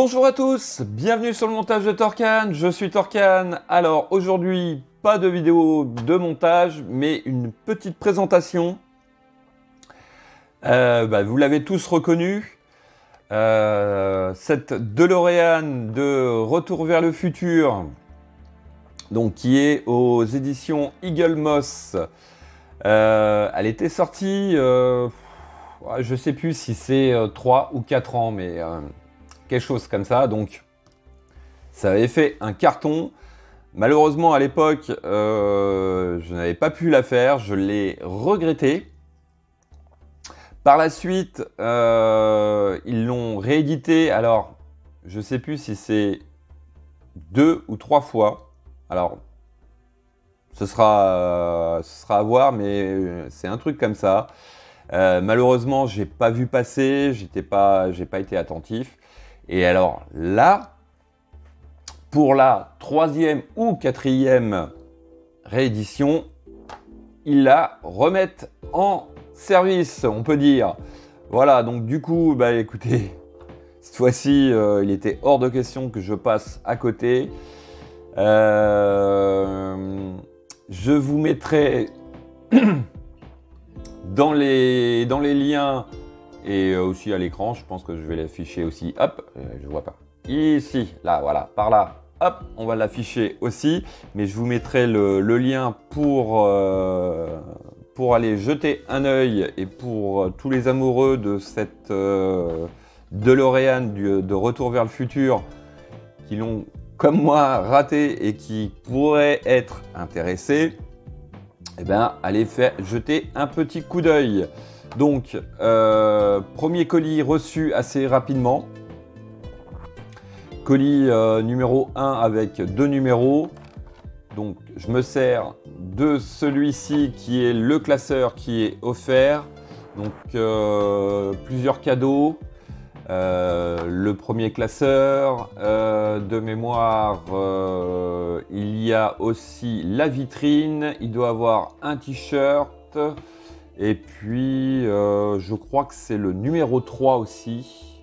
Bonjour à tous, bienvenue sur le montage de Torcan, je suis Torcan. Alors aujourd'hui, pas de vidéo de montage, mais une petite présentation. Vous l'avez tous reconnu, cette DeLorean de Retour vers le futur, donc qui est aux éditions Eagle Moss. Elle était sortie, je sais plus si c'est 3 ou 4 ans, mais quelque chose comme ça. Donc ça avait fait un carton. Malheureusement à l'époque, je n'avais pas pu la faire, je l'ai regretté. Par la suite, ils l'ont réédité. Alors, je ne sais plus si c'est 2 ou 3 fois. Alors, ce sera à voir, mais c'est un truc comme ça. Malheureusement, j'ai pas vu passer, j'ai pas été attentif. Et alors là, pour la 3e ou 4e réédition, ils la remettent en service, on peut dire. Voilà, donc du coup, écoutez, cette fois-ci, il était hors de question que je passe à côté. Je vous mettrai dans les liens et aussi à l'écran. Je pense que je vais l'afficher aussi. Hop, je vois pas. Ici, là, voilà, par là. Hop, on va l'afficher aussi. Mais je vous mettrai le lien pour aller jeter un œil et pour tous les amoureux de cette DeLorean de Retour vers le futur qui l'ont, comme moi, raté et qui pourraient être intéressés. Allez jeter un petit coup d'œil. Donc, premier colis reçu assez rapidement. Colis numéro 1 avec 2 numéros. Donc, je me sers de celui-ci qui est le classeur qui est offert. Donc, plusieurs cadeaux. Le premier classeur, de mémoire, il y a aussi la vitrine, il doit avoir un t-shirt, et puis je crois que c'est le numéro 3 aussi.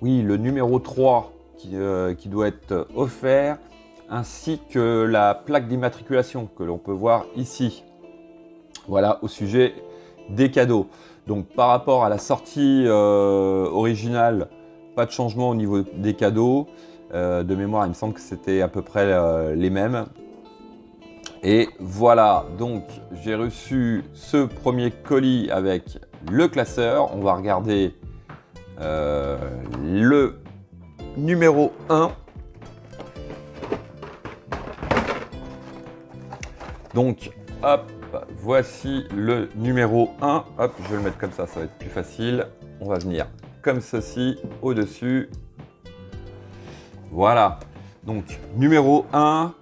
Oui, le numéro 3 qui doit être offert, ainsi que la plaque d'immatriculation que l'on peut voir ici. Voilà, au sujet des cadeaux. Donc par rapport à la sortie originale, pas de changement au niveau des cadeaux. De mémoire, il me semble que c'était à peu près les mêmes. Et voilà, donc j'ai reçu ce premier colis avec le classeur. On va regarder le numéro 1. Donc, hop. Voici le numéro 1. Hop, je vais le mettre comme ça va être plus facile. On va venir comme ceci, au-dessus. Voilà. Donc, numéro 1.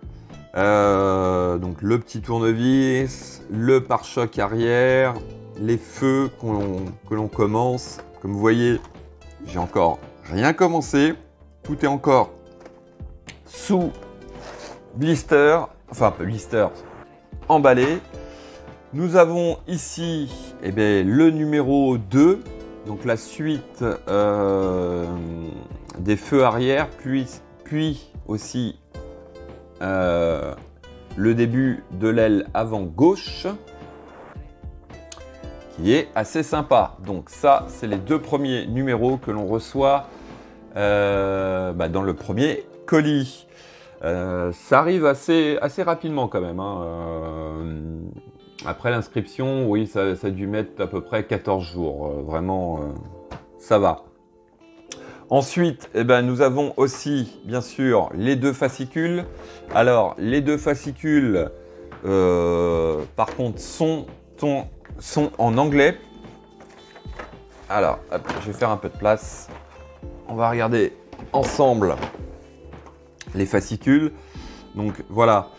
Donc, le petit tournevis, le pare-choc arrière, les feux que l'on commence. Comme vous voyez, j'ai encore rien commencé. Tout est encore sous blister. Enfin, pas blister, emballé. Nous avons ici le numéro 2, donc la suite des feux arrière, puis aussi le début de l'aile avant gauche, qui est assez sympa. Donc ça, c'est les 2 premiers numéros que l'on reçoit dans le premier colis. Ça arrive assez rapidement quand même, hein. Après l'inscription, oui, ça a dû mettre à peu près 14 jours. Vraiment, ça va. Ensuite, nous avons aussi, bien sûr, les 2 fascicules. Alors, les 2 fascicules, par contre, sont en anglais. Alors, hop, je vais faire un peu de place. On va regarder ensemble les fascicules. Donc, voilà.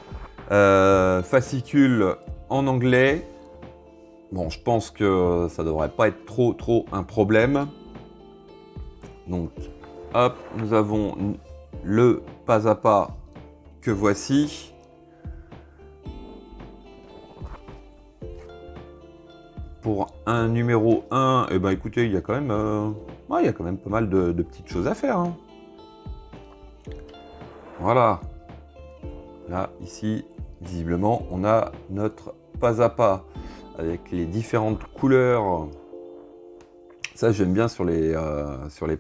Fascicules en anglais. Bon, je pense que ça devrait pas être trop un problème. Donc, hop, nous avons le pas à pas que voici. Pour un numéro 1, écoutez, il y a quand même Ouais, il y a quand même pas mal de petites choses à faire. Hein. Voilà. Là, ici, visiblement, on a notre pas à pas avec les différentes couleurs. Ça, j'aime bien sur les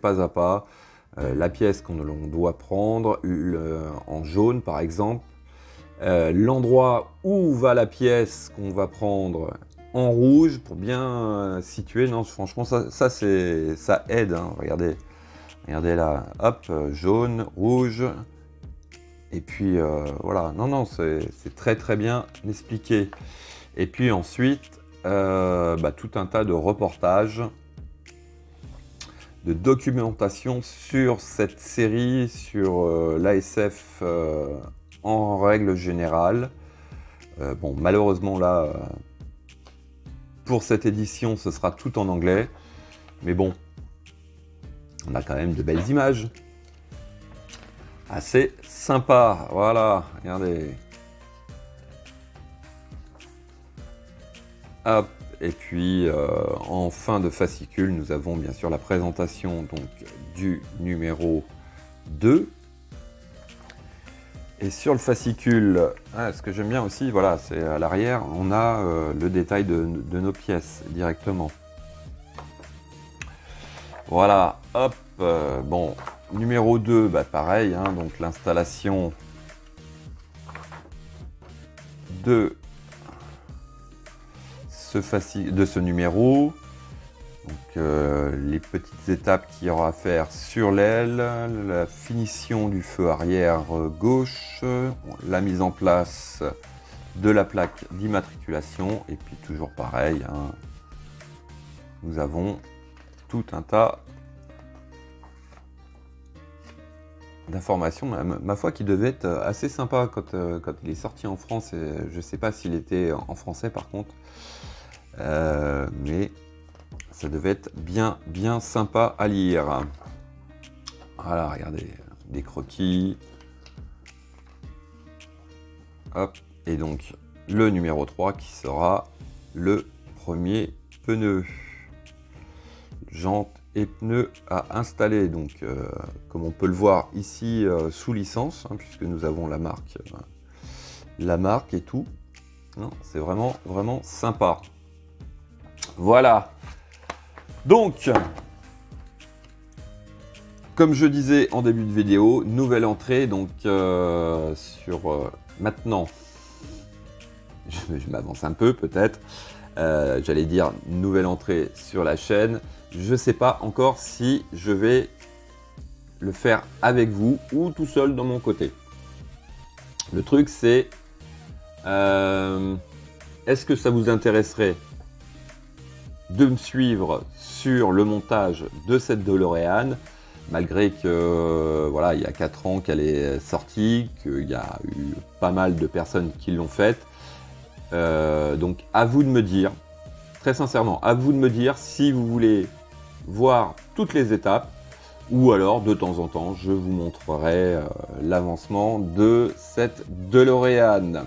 pas à pas. La pièce qu'on doit prendre en jaune, par exemple. L'endroit où va la pièce qu'on va prendre en rouge pour bien situer. Non, franchement, ça aide. Hein. Regardez là, hop, jaune, rouge. Et puis voilà, non, c'est très très bien expliqué. Et puis ensuite, tout un tas de reportages, de documentation sur cette série, sur l'ASF en règle générale. Bon, malheureusement là, pour cette édition, ce sera tout en anglais. Mais bon, on a quand même de belles images. Assez sympa, voilà, regardez. Hop, et puis en fin de fascicule, nous avons bien sûr la présentation donc, du numéro 2. Et sur le fascicule, ce que j'aime bien aussi, voilà, c'est à l'arrière, on a le détail de nos pièces directement. Voilà, hop, bon, numéro 2, pareil, hein, donc l'installation de ce numéro. Donc les petites étapes qu'il y aura à faire sur l'aile, la finition du feu arrière gauche, la mise en place de la plaque d'immatriculation, et puis toujours pareil, hein, nous avons tout un tas d'informations, ma foi, qui devait être assez sympa quand il est sorti en France. Et je ne sais pas s'il était en français par contre, mais ça devait être bien sympa à lire. Voilà, regardez, des croquis. Hop, et donc le numéro 3 qui sera le premier pneu. Jantes et pneus à installer, donc comme on peut le voir ici sous licence, hein, puisque nous avons la marque et tout. C'est vraiment sympa. Voilà. Donc, comme je disais en début de vidéo, nouvelle entrée, donc sur maintenant, je m'avance un peu peut-être, j'allais dire nouvelle entrée sur la chaîne. Je ne sais pas encore si je vais le faire avec vous ou tout seul dans mon côté. Le truc c'est, est-ce que ça vous intéresserait de me suivre sur le montage de cette DeLorean, malgré que voilà, il y a 4 ans qu'elle est sortie, qu'il y a eu pas mal de personnes qui l'ont faite. Donc à vous de me dire, très sincèrement, à vous de me dire si vous voulez voir toutes les étapes, ou alors de temps en temps je vous montrerai l'avancement de cette DeLorean.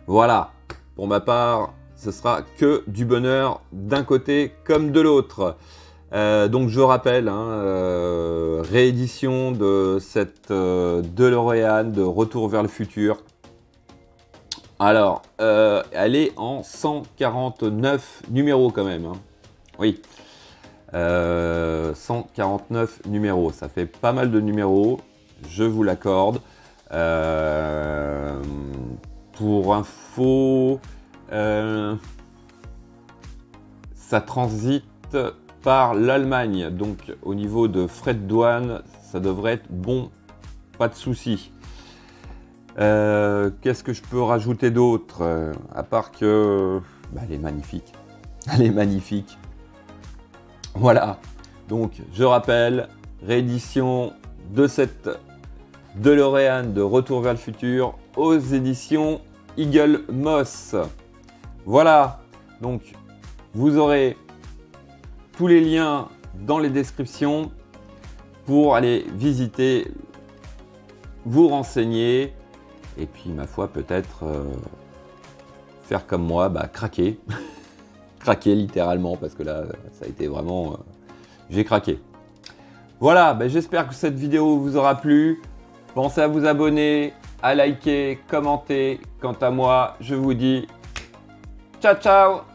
Voilà, pour ma part ce sera que du bonheur d'un côté comme de l'autre. Donc je rappelle, hein, réédition de cette DeLorean de Retour vers le futur. Alors, elle est en 149 numéros quand même. Hein. Oui, 149 numéros. Ça fait pas mal de numéros, je vous l'accorde. Pour info, ça transite par l'Allemagne. Donc, au niveau de frais de douane, ça devrait être bon, pas de souci. Qu'est-ce que je peux rajouter d'autre, à part que elle est magnifique. Elle est magnifique. Voilà. Donc, je rappelle, réédition de cette DeLorean de Retour vers le futur aux éditions Eagle Moss. Voilà. Donc, vous aurez tous les liens dans les descriptions pour aller visiter, vous renseigner. Et puis, ma foi, peut-être faire comme moi, craquer. Craquer littéralement, parce que là, ça a été vraiment j'ai craqué. Voilà, j'espère que cette vidéo vous aura plu. Pensez à vous abonner, à liker, commenter. Quant à moi, je vous dis ciao ciao.